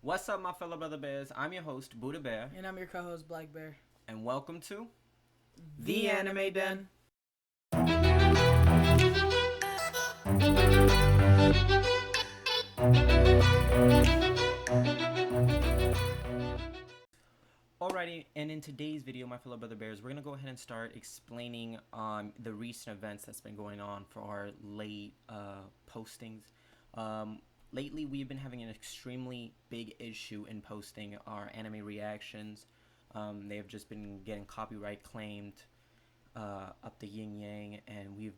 What's up, my fellow brother bears? I'm your host, Buddha Bear, And I'm your co-host, Black Bear. and welcome to The Anime Den. Alrighty, and in today's video, my fellow brother bears, we're gonna go ahead and start explaining the recent events that's been going on for our late postings. Lately, we've been having an extremely big issue in posting our anime reactions. They have just been getting copyright claimed up the yin yang, and we've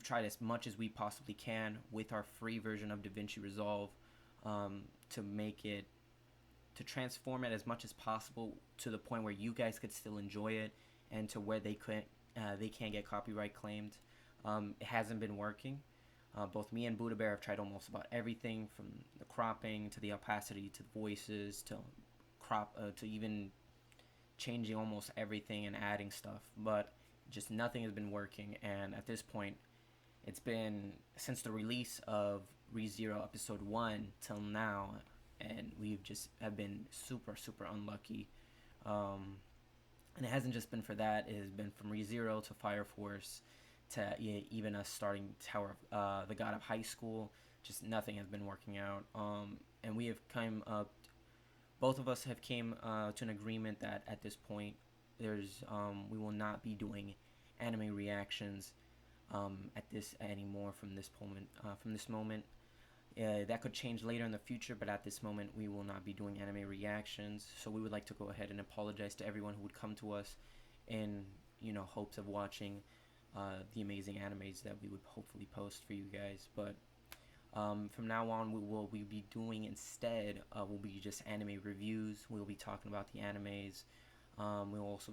tried as much as we possibly can with our free version of DaVinci Resolve to make it to transform it as much as possible to the point where you guys could still enjoy it and to where they can't get copyright claimed. It hasn't been working. Both me and Buddha Bear have tried almost about everything from the cropping to the opacity to the voices to to even changing almost everything and adding stuff, but just nothing has been working. And at this point, it's been since the release of ReZero episode 1 till now, and we've just have been super unlucky. And it hasn't just been for that; it has been from ReZero to Fire Force to even us starting Tower of the God of High School. Just nothing has been working out. And we have come up. Both of us have came to an agreement that at this point, we will not be doing anime reactions at this anymore from this moment. That could change later in the future, but at this moment, we will not be doing anime reactions. So we would like to go ahead and apologize to everyone who would come to us in hopes of watching the amazing animes that we would hopefully post for you guys. But from now on, we be doing instead will be just anime reviews. We'll be talking about the animes. We'll also,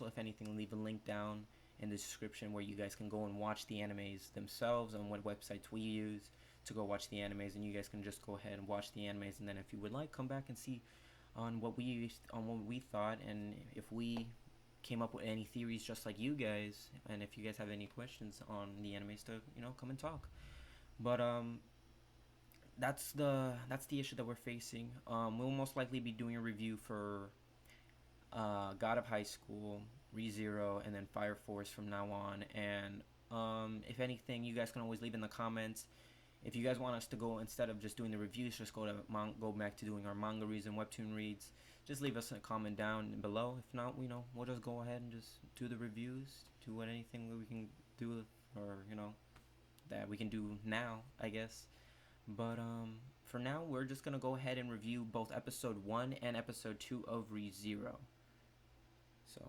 if anything, leave a link down in the description where you guys can go and watch the animes themselves on what websites we use to go watch the animes, and you guys can just go ahead and watch the animes, and then if you would like, come back and see on what we thought, and if we came up with any theories just like you guys, and if you guys have any questions on the animes to come and talk. But that's the issue that we're facing. We'll most likely be doing a review for God of High School, ReZero, and then Fire Force from now on. And if anything, you guys can always leave in the comments. If you guys want us to go, instead of just doing the reviews, just go back to doing our manga reads and webtoon reads, just leave us a comment down below. If not, we'll just go ahead and just do the reviews, do anything that we can do, or that we can do now, I guess. But for now, we're just gonna go ahead and review both episode 1 and episode 2 of ReZero. So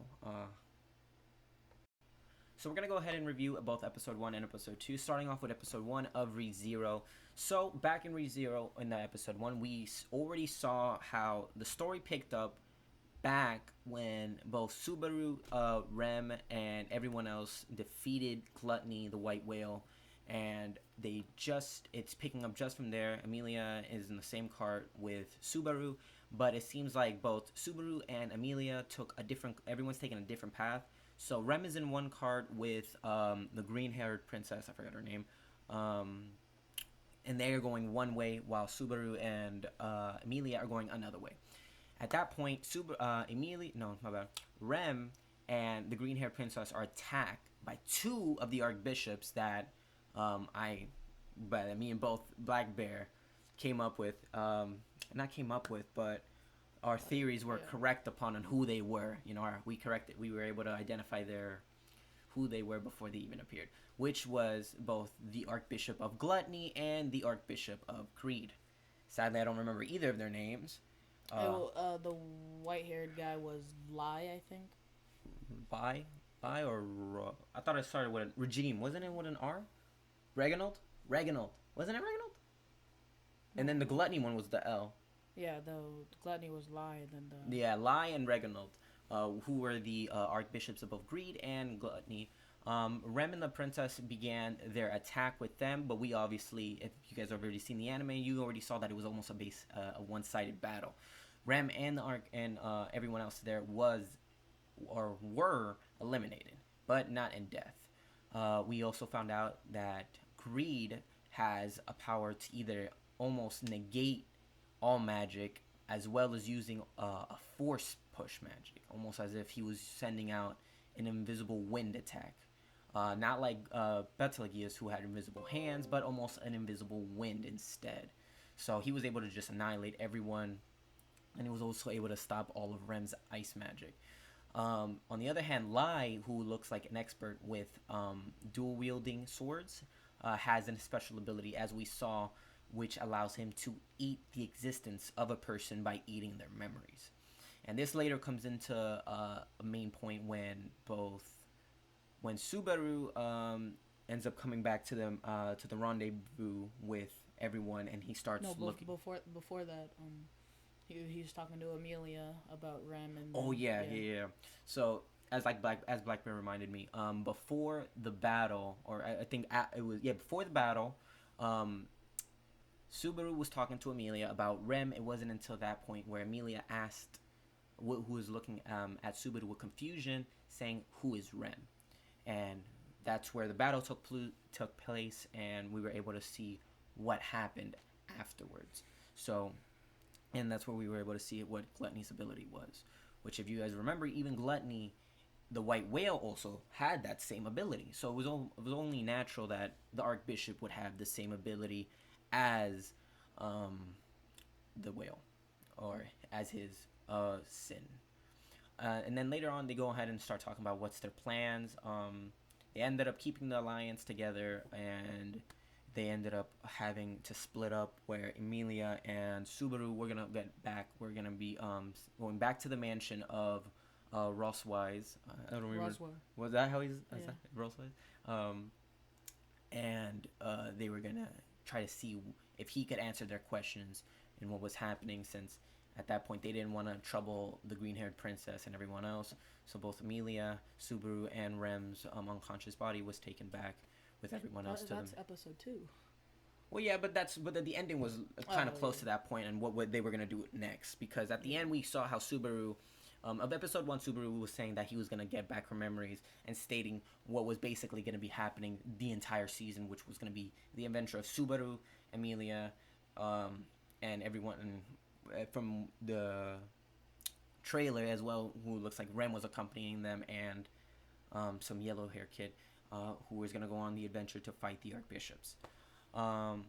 we're going to go ahead and review both episode 1 and episode 2, starting off with episode 1 of ReZero. So back in ReZero, in the episode 1, we already saw how the story picked up back when both Subaru, Rem, and everyone else defeated Gluttony, the white whale. And it's picking up just from there. Amelia is in the same cart with Subaru, but it seems like both Subaru and Amelia everyone's taking a different path. So Rem is in one cart with the green-haired princess, I forgot her name, and they are going one way while Subaru and Amelia are going another way. At that point, Rem and the green-haired princess are attacked by two of the archbishops that me and both Black Bear came up with, but our theories were correct upon on who they were. We were able to identify who they were before they even appeared, which was both the Archbishop of Gluttony and the Archbishop of Greed. Sadly, I don't remember either of their names. The white-haired guy was Lai, I think. Bai or I thought it started with a Regime. Wasn't it with an R? Reginald. Wasn't it Reginald? And then the Gluttony one was the L. Yeah, the Gluttony was Lai, and then Lai and Reginald, who were the archbishops of both Greed and Gluttony. Rem and the princess began their attack with them, but we obviously, if you guys have already seen the anime, you already saw that it was almost a one-sided battle. Rem and everyone else there were eliminated, but not in death. We also found out that Greed has a power to either almost negate all magic, as well as using a force push magic, almost as if he was sending out an invisible wind attack. Not like Betelgeuse, who had invisible hands, but almost an invisible wind instead. So he was able to just annihilate everyone, and he was also able to stop all of Rem's ice magic. On the other hand, Lai, who looks like an expert with dual wielding swords, has a special ability, as we saw, which allows him to eat the existence of a person by eating their memories. And this later comes into a main point when Subaru ends up coming back to the rendezvous with everyone, and he starts looking. Before that, he was talking to Amelia about Rem and. Oh yeah. So as Black Bear reminded me, before the battle, or I think it was before the battle, Subaru was talking to Amelia about Rem. It wasn't until that point where Amelia asked, who was looking at Subaru with confusion, saying, "Who is Rem?" And that's where the battle took place, and we were able to see what happened afterwards. So, and that's where we were able to see what Gluttony's ability was. Which, if you guys remember, even Gluttony, the White Whale, also had that same ability. So it was only natural that the Archbishop would have the same ability as the whale, or as his sin. And then later on, they go ahead and start talking about what's their plans. They ended up keeping the alliance together, and they ended up having to split up, where Emilia and Subaru were gonna get back. We're gonna be going back to the mansion of Rosswise. I don't remember. Roswell. Was that how he's Yeah. Rosswise? And they were gonna try to see if he could answer their questions and what was happening, since at that point they didn't want to trouble the green-haired princess and everyone else. So both Amelia, Subaru, and Rem's unconscious body was taken back with everyone else to them. That's episode 2. Well, yeah, but the ending was kind of close to that point, and what they were gonna do next. Because at the end we saw how Subaru, of episode 1, Subaru was saying that he was gonna get back her memories and stating what was basically gonna be happening the entire season, which was gonna be the adventure of Subaru, Amelia, and everyone from the trailer as well, who looks like Rem was accompanying them, and some yellow hair kid who was gonna go on the adventure to fight the Archbishops. And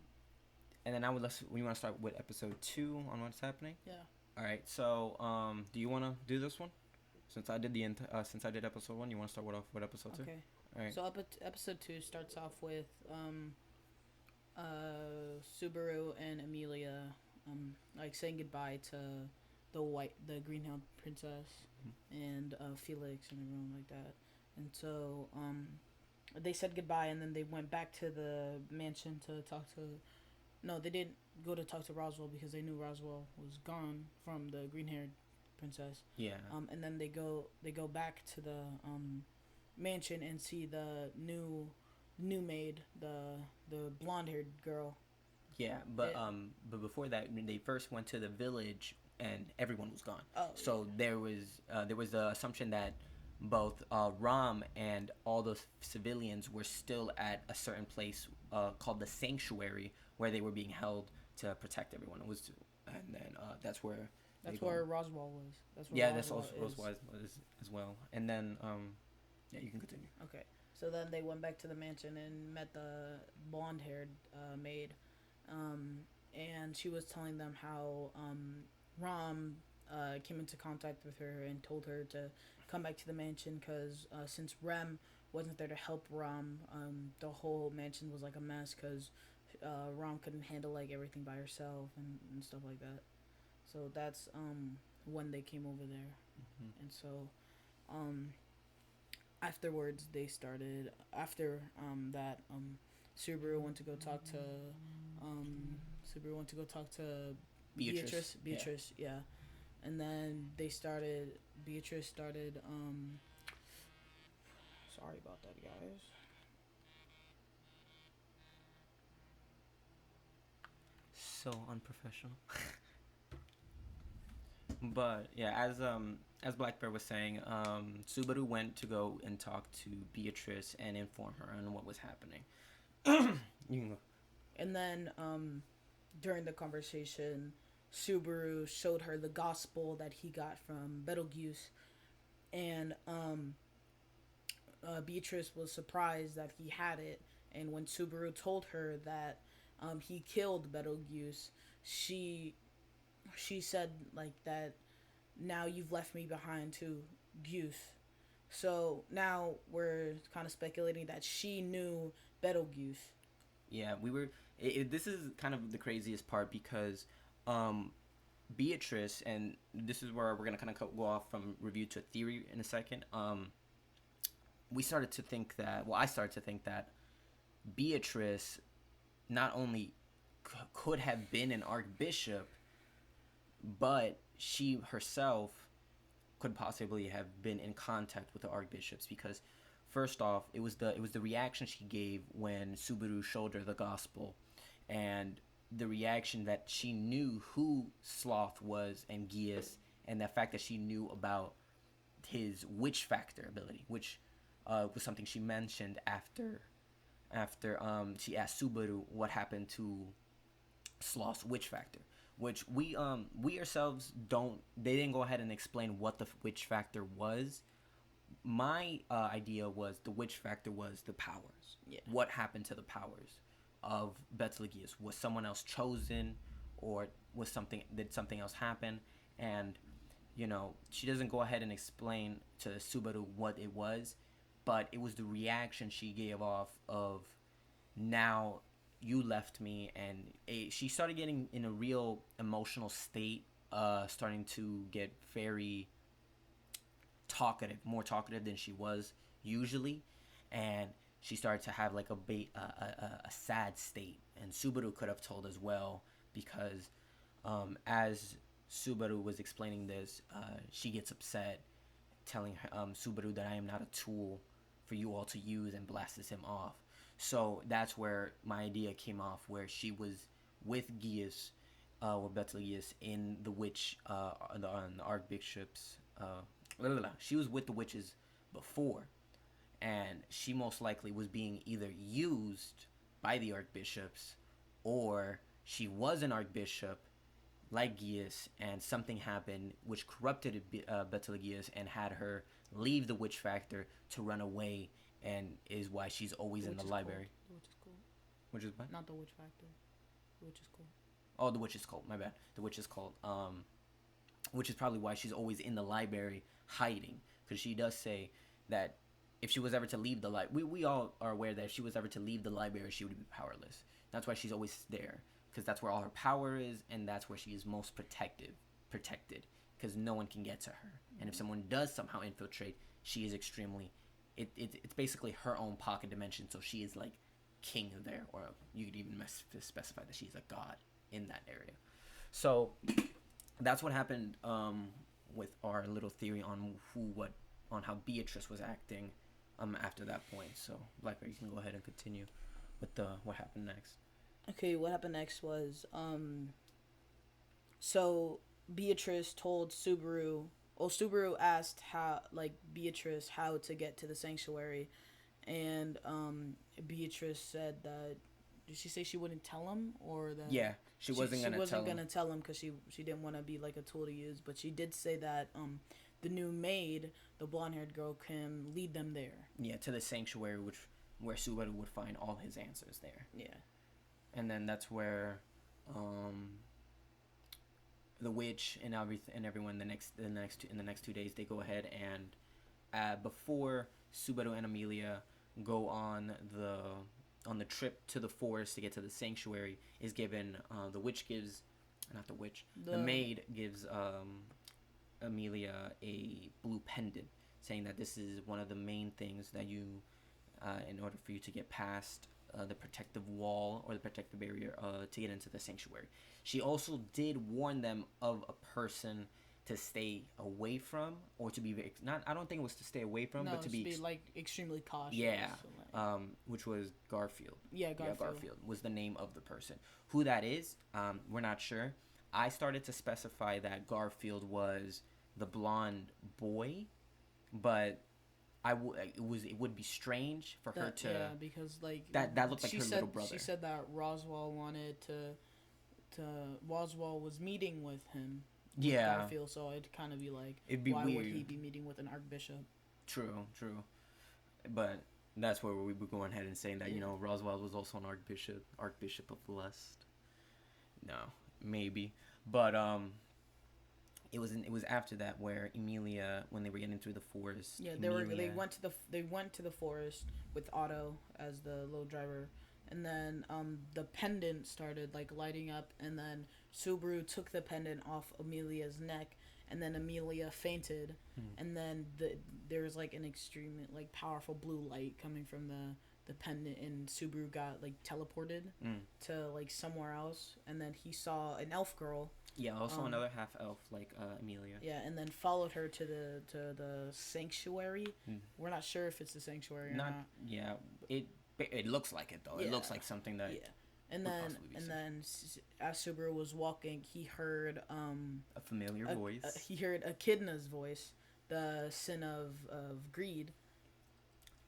then we want to start with episode 2 on what's happening. Yeah. All right. So do you want to do this one? Since I did since I did episode 1, you want to start with episode 2? Okay. All right. So episode 2 starts off with Subaru and Amelia like saying goodbye to the green-haired princess and Felix and everyone like that. And so they said goodbye, and then they went back to the mansion to talk to. No, they didn't go to talk to Roswell because they knew Roswell was gone from the green-haired princess. Yeah. And then they go back to the mansion and see the new maid, the blonde-haired girl. Yeah, but before that, they first went to the village, and everyone was gone. Oh. So there was the assumption that both Ram and all the civilians were still at a certain place called the Sanctuary, where they were being held to protect everyone. And then that's where. That's where Roswell was. That's where that's also Roswell as well. And then you can continue. Okay, so then they went back to the mansion and met the blonde-haired maid, and she was telling them how Ram came into contact with her and told her to come back to the mansion because since Rem wasn't there to help Ram, the whole mansion was like a mess because Ram couldn't handle like everything by herself and stuff like that. So that's when they came over there. Mm-hmm. And so afterwards they started after that Subaru went to go talk to Beatrice, yeah. And then Beatrice started sorry about that, guys. So unprofessional. But yeah, as Black Bear was saying, Subaru went to go and talk to Beatrice and inform her on what was happening. You can go. And then during the conversation, Subaru showed her the gospel that he got from Betelgeuse, and Beatrice was surprised that he had it. And when Subaru told her that he killed Betelgeuse, she she said like that. Now you've left me behind too, Geuse. So now we're kind of speculating that she knew Betelgeuse. Yeah, we were. This is kind of the craziest part because Beatrice, and this is where we're gonna kind of go off from review to theory in a second. We started to think that. Well, I started to think that Beatrice not only could have been an archbishop, but she herself could possibly have been in contact with the archbishops because first off it was the reaction she gave when Subaru showed her the gospel, and the reaction that she knew who Sloth was and Geas, and the fact that she knew about his witch factor ability, which was something she mentioned after she asked Subaru what happened to Sloth's witch factor, which we ourselves don't. They didn't go ahead and explain what the witch factor was. My idea was the witch factor was the powers. Yeah. What happened to the powers of Betelgeuse? Was someone else chosen, or did something else happen? And she doesn't go ahead and explain to Subaru what it was, but it was the reaction she gave off of, now you left me, and she started getting in a real emotional state, starting to get very talkative, more talkative than she was usually, and she started to have like a sad state, and Subaru could have told as well because as Subaru was explaining this, she gets upset, telling Subaru that I am not a tool for you all to use, and blasts him off. So that's where my idea came off, where she was with Geas, or Betelgeuse in the witch, the archbishops. She was with the witches before, and she most likely was being either used by the archbishops, or she was an archbishop like Geas, and something happened which corrupted Betelgeuse and had her leave the witch factor to run away, and is why she's always in the library. The witch is cool. Which is what? Not the witch factor. The witch is cool. Oh, the witch is cult. My bad. The witch is cult. Which is probably why she's always in the library hiding, because she does say that if she was ever to leave the library, we all are aware that if she was ever to leave the library, she would be powerless. That's why she's always there, because that's where all her power is, and that's where she is most protected, because no one can get to her. And if someone does somehow infiltrate, she is extremely. It's basically her own pocket dimension, so she is like king there, or you could even specify that she's a god in that area. So that's what happened with our little theory on how Beatrice was acting after that point. So Blackberry, you can go ahead and continue with what happened next. Okay, what happened next was so Beatrice told Subaru. Well, Subaru asked Beatrice how to get to the sanctuary, and Beatrice said that. Did she say she wouldn't tell him, or that? Yeah, she wasn't gonna tell him because she didn't want to be like a tool to use. But she did say that the new maid, the blonde-haired girl, can lead them there. Yeah, to the sanctuary, where Subaru would find all his answers there. Yeah. And then that's where the witch and everyone in the next 2 days, they go ahead and before Subaru and Amelia go on the trip to the forest to get to the sanctuary, is given the maid gives Amelia a blue pendant, saying that this is one of the main things that you in order for you to get past the protective wall or the protective barrier to get into the sanctuary. She also did warn them of a person to stay away from, or to be I don't think it was to stay away from, but to be like extremely cautious. Yeah, which was Garfield. Yeah, Garfield. Yeah, Garfield was the name of the person. Who that is, we're not sure. I started to specify that Garfield was the blonde boy, but it would be strange for her to. Yeah, because like that looked like her said, little brother. She said that Roswell wanted Roswell was meeting with him. With Yeah, Garfield, so it'd kind of be like, it'd be why would he weird. be meeting with an archbishop? True, true. But that's where we were going ahead and saying that, Yeah. Roswell was also an archbishop of lust. No, maybe. But it was after that where Emilia, when they were getting through the forest. Yeah, Emilia, they went to the forest with Otto as the little driver, and then the pendant started like lighting up, and then Subaru took the pendant off Emilia's neck, and then Emilia fainted, and then there was like an extremely like powerful blue light coming from the pendant, and Subaru got like teleported to like somewhere else, and then he saw an elf girl. Yeah, also another half elf like Emilia. Yeah, and then followed her to the sanctuary. We're not sure if it's the sanctuary or not. Yeah, it looks like it though. It looks Yeah. like something that Yeah, and would then possibly be as Subaru was walking, he heard a familiar voice. he heard Echidna's voice, the sin of greed,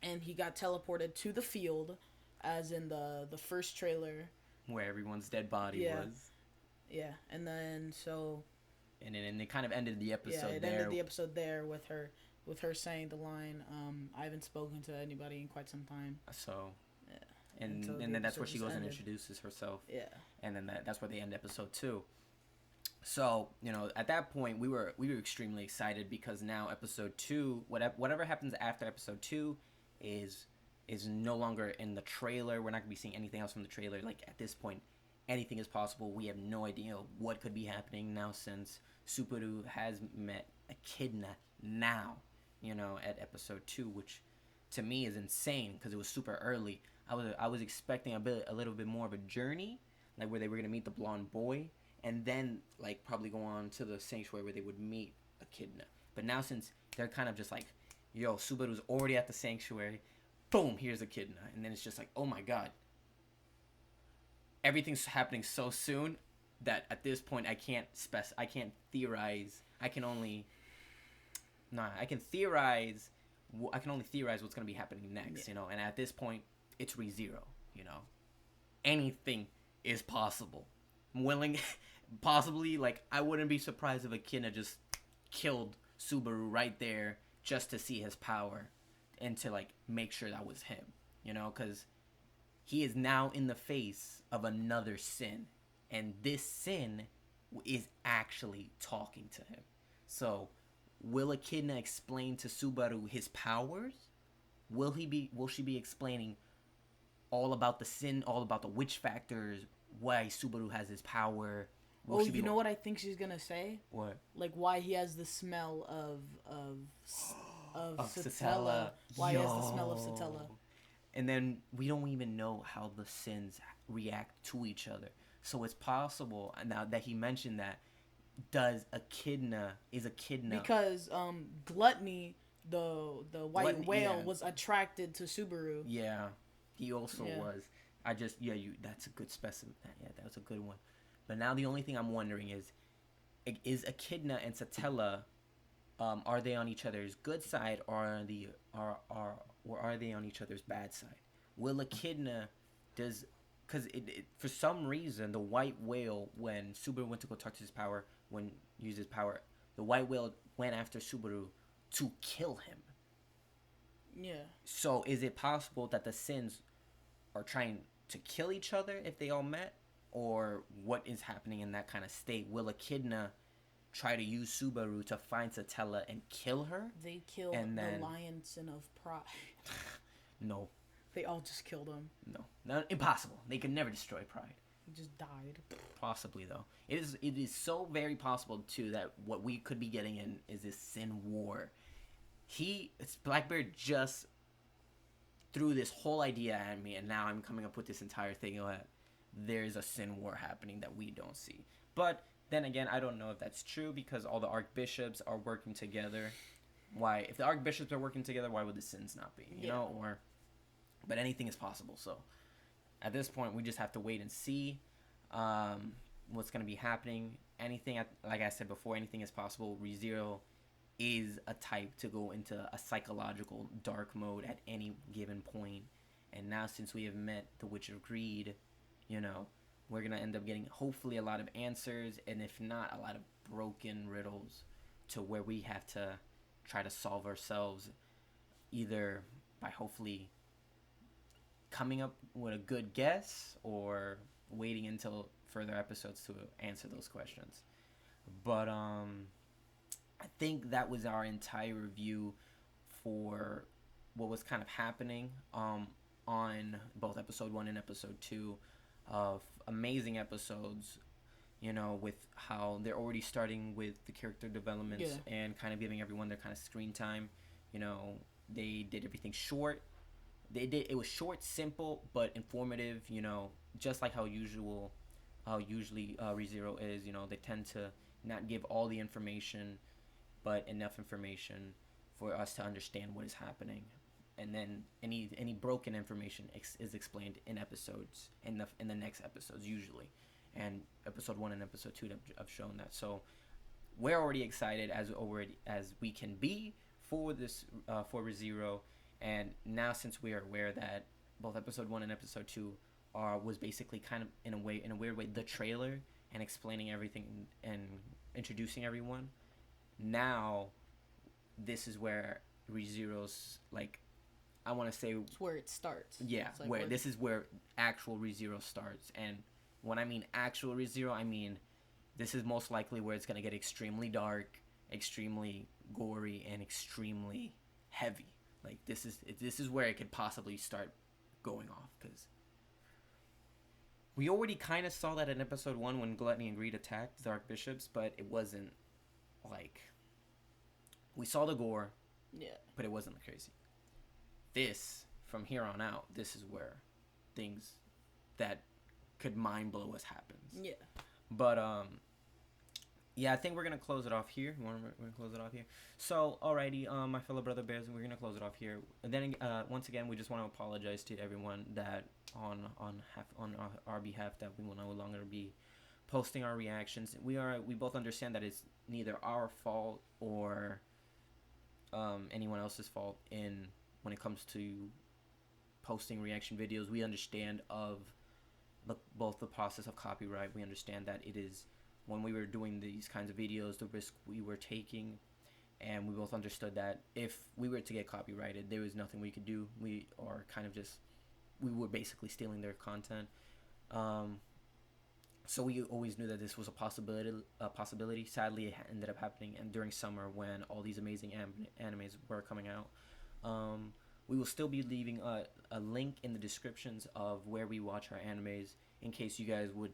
and he got teleported to the field, as in the first trailer. Where everyone's dead body Yeah. was. Yeah, and then so And then it kind of ended the episode it there. ended the episode there with her saying the line, I haven't spoken to anybody in quite some time. So, Yeah. and Until then the that's where episode she just goes and ended. introduces herself. Yeah. And then that's where they end episode 2. So, at that point we were extremely excited because now episode 2, whatever happens after episode 2 is no longer in the trailer. We're not going to be seeing anything else from the trailer. Like at this point, anything is possible. We have no idea what could be happening now since Subaru has met Echidna now, at episode 2, which to me is insane because it was super early. I was expecting a little bit more of a journey, like where they were gonna meet the blonde boy, and then like probably go on to the sanctuary where they would meet Echidna. But now since they're kind of just like, yo, Subaru's already at the sanctuary, boom, here's Echidna, and then it's just like, oh my god, everything's happening so soon that at this point I can't theorize. I can only theorize what's going to be happening next, and at this point it's ReZero. Anything is possible. Possibly, like, I wouldn't be surprised if Echidna just killed Subaru right there just to see his power and to like make sure that was him, because he is now in the face of another sin, and this sin is actually talking to him. So, will Echidna explain to Subaru his powers? Will she be explaining all about the sin, all about the witch factors, why Subaru has his power? You know what I think she's gonna say? What? Like why he has the smell of Satella. Satella. Why he has the smell of Satella. And then we don't even know how the sins react to each other. So it's possible now that he mentioned that. Is Echidna Because Gluttony, the white Gluttony, whale, yeah. was attracted to Subaru. Yeah, he also Yeah. was. That's a good specimen. Yeah, that was a good one. But now the only thing I'm wondering is Echidna and Satella, are they on each other's good side, or are they on each other's bad side? Will Echidna because for some reason the white whale, when Subaru went to go talk to his power, use his power, the white whale went after Subaru to kill him. Yeah. So is it possible that the sins are trying to kill each other if they all met? Or what is happening in that kind of state? Will Echidna try to use Subaru to find Satella and kill her? They killed the lion sin of pride. No. They all just killed him. No. Impossible. They could never destroy Pride. He just died. Possibly, though. It is so very possible, too, that what we could be getting in is this sin war. Blackbeard just threw this whole idea at me, and now I'm coming up with this entire thing that there's a sin war happening that we don't see. But then again, I don't know if that's true because all the archbishops are working together. Why? If the archbishops are working together, why would the sins not be? You know? But anything is possible. So at this point, we just have to wait and see what's going to be happening. Like I said before, anything is possible. ReZero is a type to go into a psychological dark mode at any given point. And now since we have met the Witch of Greed, we're gonna end up getting hopefully a lot of answers, and if not, a lot of broken riddles to where we have to try to solve ourselves, either by hopefully coming up with a good guess or waiting until further episodes to answer those questions. But I think that was our entire review for what was kind of happening on both episode 1 and episode 2 of amazing episodes, you know, with how they're already starting with the character developments and kind of giving everyone their kind of screen time. You know, they did everything short. It was short, simple, but informative, you know, just like how usually ReZero is. You know, they tend to not give all the information, but enough information for us to understand what is happening. And then any broken information is explained in episodes, in the next episodes usually. And episode 1 and episode 2 have shown that. So we're already excited as we can be for this for ReZero. And now, since we are aware that both episode 1 and episode 2 was basically kind of in a weird way the trailer and explaining everything and introducing everyone, now this is where ReZero's, like, I want to say it's where it starts. Yeah, like where this is where actual ReZero starts. And when I mean actual ReZero, I mean this is most likely where it's gonna get extremely dark, extremely gory, and extremely heavy. Like, this is where it could possibly start going off, because we already kind of saw that in episode 1 when Gluttony and Greed attacked the Archbishops, but it wasn't like, we saw the gore, but it wasn't crazy. This, from here on out, this is where things that could mind blow us happens. Yeah. But yeah, I think we're gonna close it off here. We're gonna close it off here. So, alrighty, my fellow brother bears, we're gonna close it off here. And then once again, we just want to apologize to everyone that on our behalf that we will no longer be posting our reactions. We both understand that it's neither our fault or anyone else's fault when it comes to posting reaction videos. We understand of both the process of copyright. We understand that it is, when we were doing these kinds of videos, the risk we were taking, and we both understood that if we were to get copyrighted, there was nothing we could do. We were basically stealing their content. So we always knew that this was a possibility. Sadly, it ended up happening, and during summer when all these amazing animes were coming out. We will still be leaving a link in the descriptions of where we watch our animes in case you guys were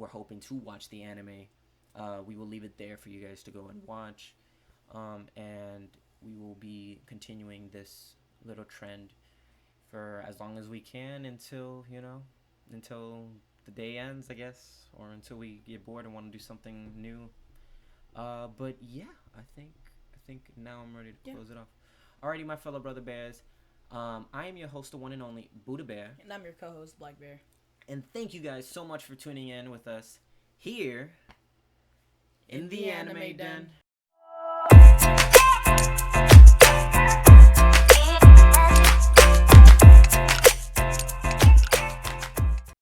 hoping to watch the anime. We will leave it there for you guys to go and watch. And we will be continuing this little trend for as long as we can until the day ends, I guess, or until we get bored and want to do something new. But yeah, I think now I'm ready to close it off. Alrighty, my fellow brother bears. I am your host, the one and only Buddha Bear. And I'm your co-host, Black Bear. And thank you guys so much for tuning in with us here in the Anime Den.